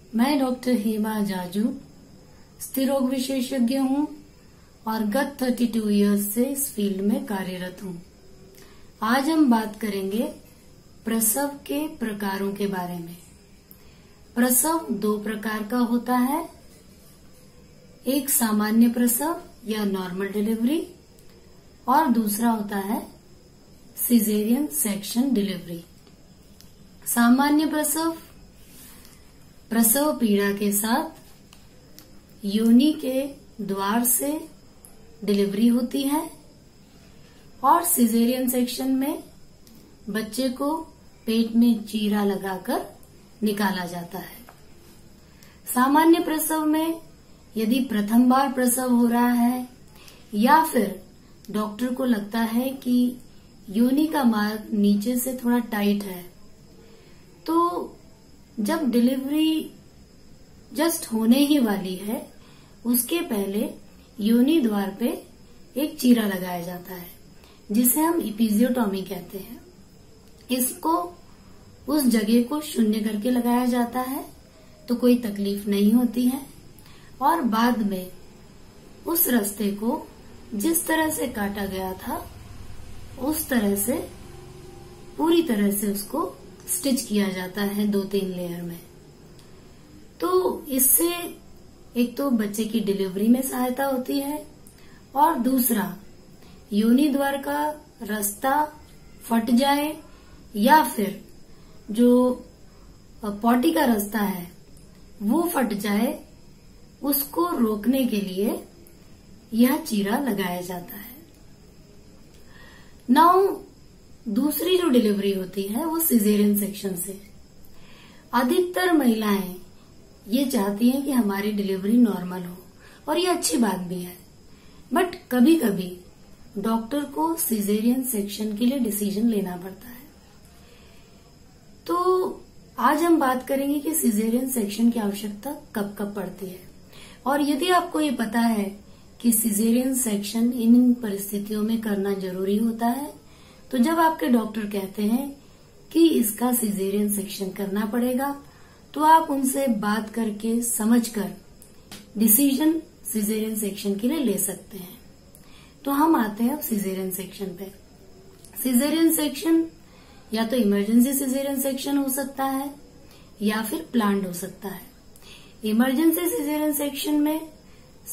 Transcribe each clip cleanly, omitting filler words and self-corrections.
मैं डॉक्टर हेमा जाजू स्त्री रोग विशेषज्ञ हूँ और गत 32 इयर्स से इस फील्ड में कार्यरत हूँ। आज हम बात करेंगे प्रसव के प्रकारों के बारे में। प्रसव दो प्रकार का होता है, एक सामान्य प्रसव या नॉर्मल डिलीवरी और दूसरा होता है सिजेरियन सेक्शन डिलीवरी। सामान्य प्रसव प्रसव पीड़ा के साथ योनि के द्वार से डिलीवरी होती है और सिजेरियन सेक्शन में बच्चे को पेट में चीरा लगाकर निकाला जाता है। सामान्य प्रसव में यदि प्रथम बार प्रसव हो रहा है या फिर डॉक्टर को लगता है कि योनि का मार्ग नीचे से थोड़ा टाइट है, तो जब डिलीवरी जस्ट होने ही वाली है उसके पहले योनि द्वार पे एक चीरा लगाया जाता है जिसे हम इपिजियोटॉमी कहते हैं। इसको उस जगह को शून्य करके लगाया जाता है तो कोई तकलीफ नहीं होती है और बाद में उस रास्ते को जिस तरह से काटा गया था उस तरह से पूरी तरह से उसको स्टिच किया जाता है 2-3 लेयर में। तो इससे एक तो बच्चे की डिलीवरी में सहायता होती है और दूसरा योनि द्वार का रास्ता फट जाए या फिर जो पॉटी का रास्ता है वो फट जाए, उसको रोकने के लिए यह चीरा लगाया जाता है। नाउ दूसरी जो डिलीवरी होती है वो सिजेरियन सेक्शन से। अधिकतर महिलाएं ये चाहती हैं कि हमारी डिलीवरी नॉर्मल हो और ये अच्छी बात भी है, बट कभी कभी डॉक्टर को सिजेरियन सेक्शन के लिए डिसीजन लेना पड़ता है। तो आज हम बात करेंगे कि सिजेरियन सेक्शन की आवश्यकता कब कब पड़ती है और यदि आपको ये पता है कि सिजेरियन सेक्शन इन परिस्थितियों में करना जरूरी होता है, तो जब आपके डॉक्टर कहते हैं कि इसका सिजेरियन सेक्शन करना पड़ेगा तो आप उनसे बात करके समझकर डिसीजन सिजेरियन सेक्शन के लिए ले सकते हैं। तो हम आते हैं अब सिजेरियन सेक्शन पे। सिजेरियन सेक्शन या तो इमरजेंसी सिजेरियन सेक्शन हो सकता है या फिर प्लान्ड हो सकता है। इमरजेंसी सिजेरियन सेक्शन में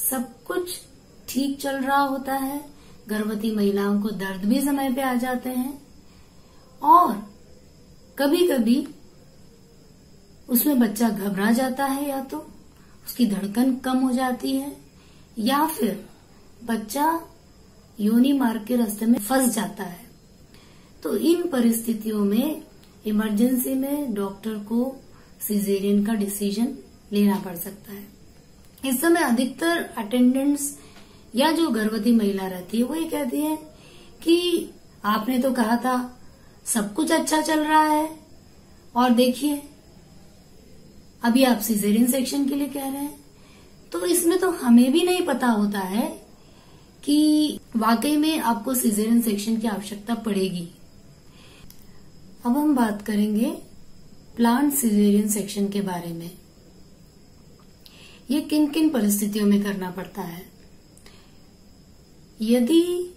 सब कुछ ठीक चल रहा होता है, गर्भवती महिलाओं को दर्द भी समय पे आ जाते हैं और कभी कभी उसमें बच्चा घबरा जाता है या तो उसकी धड़कन कम हो जाती है या फिर बच्चा योनि मार्ग के रास्ते में फंस जाता है। तो इन परिस्थितियों में इमरजेंसी में डॉक्टर को सिजेरियन का डिसीजन लेना पड़ सकता है। इस समय अधिकतर अटेंडेंट्स या जो गर्भवती महिला रहती है वो ये कहती है कि आपने तो कहा था सब कुछ अच्छा चल रहा है और देखिए अभी आप सिजेरियन सेक्शन के लिए कह रहे हैं। तो इसमें तो हमें भी नहीं पता होता है कि वाकई में आपको सिजेरियन सेक्शन की आवश्यकता पड़ेगी। अब हम बात करेंगे प्लान्ड सिजेरियन सेक्शन के बारे में। ये किन किन परिस्थितियों में करना पड़ता है। यदि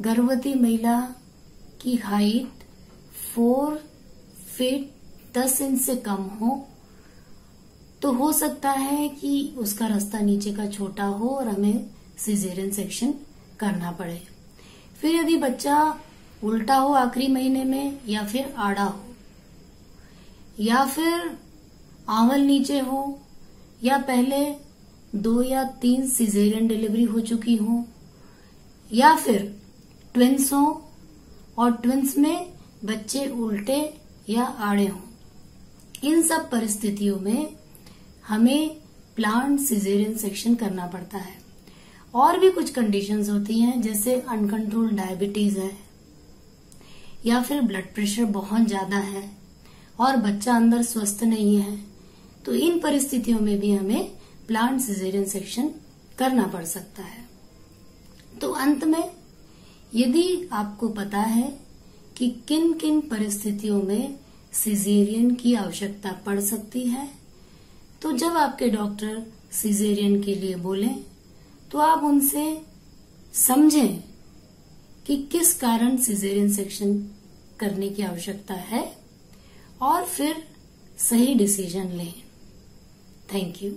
गर्भवती महिला की हाइट 4 फीट 10 इंच से कम हो तो हो सकता है कि उसका रास्ता नीचे का छोटा हो और हमें सिजेरियन सेक्शन करना पड़े। फिर यदि बच्चा उल्टा हो आखिरी महीने में या फिर आड़ा हो या फिर आंवल नीचे हो या पहले 2 या 3 सिजेरियन डिलीवरी हो चुकी हो या फिर ट्विंस हो और ट्विंस में बच्चे उल्टे या आड़े हों, इन सब परिस्थितियों में हमें प्लान्ड सिजेरियन सेक्शन करना पड़ता है। और भी कुछ कंडीशंस होती हैं जैसे अनकंट्रोल्ड डायबिटीज है या फिर ब्लड प्रेशर बहुत ज्यादा है और बच्चा अंदर स्वस्थ नहीं है, तो इन परिस्थितियों में भी हमें प्लान्ड सिजेरियन सेक्शन करना पड़ सकता है। तो अंत में यदि आपको पता है कि किन किन परिस्थितियों में सिजेरियन की आवश्यकता पड़ सकती है, तो जब आपके डॉक्टर सिजेरियन के लिए बोलें तो आप उनसे समझें कि किस कारण सिजेरियन सेक्शन करने की आवश्यकता है और फिर सही डिसीजन लें। Thank you.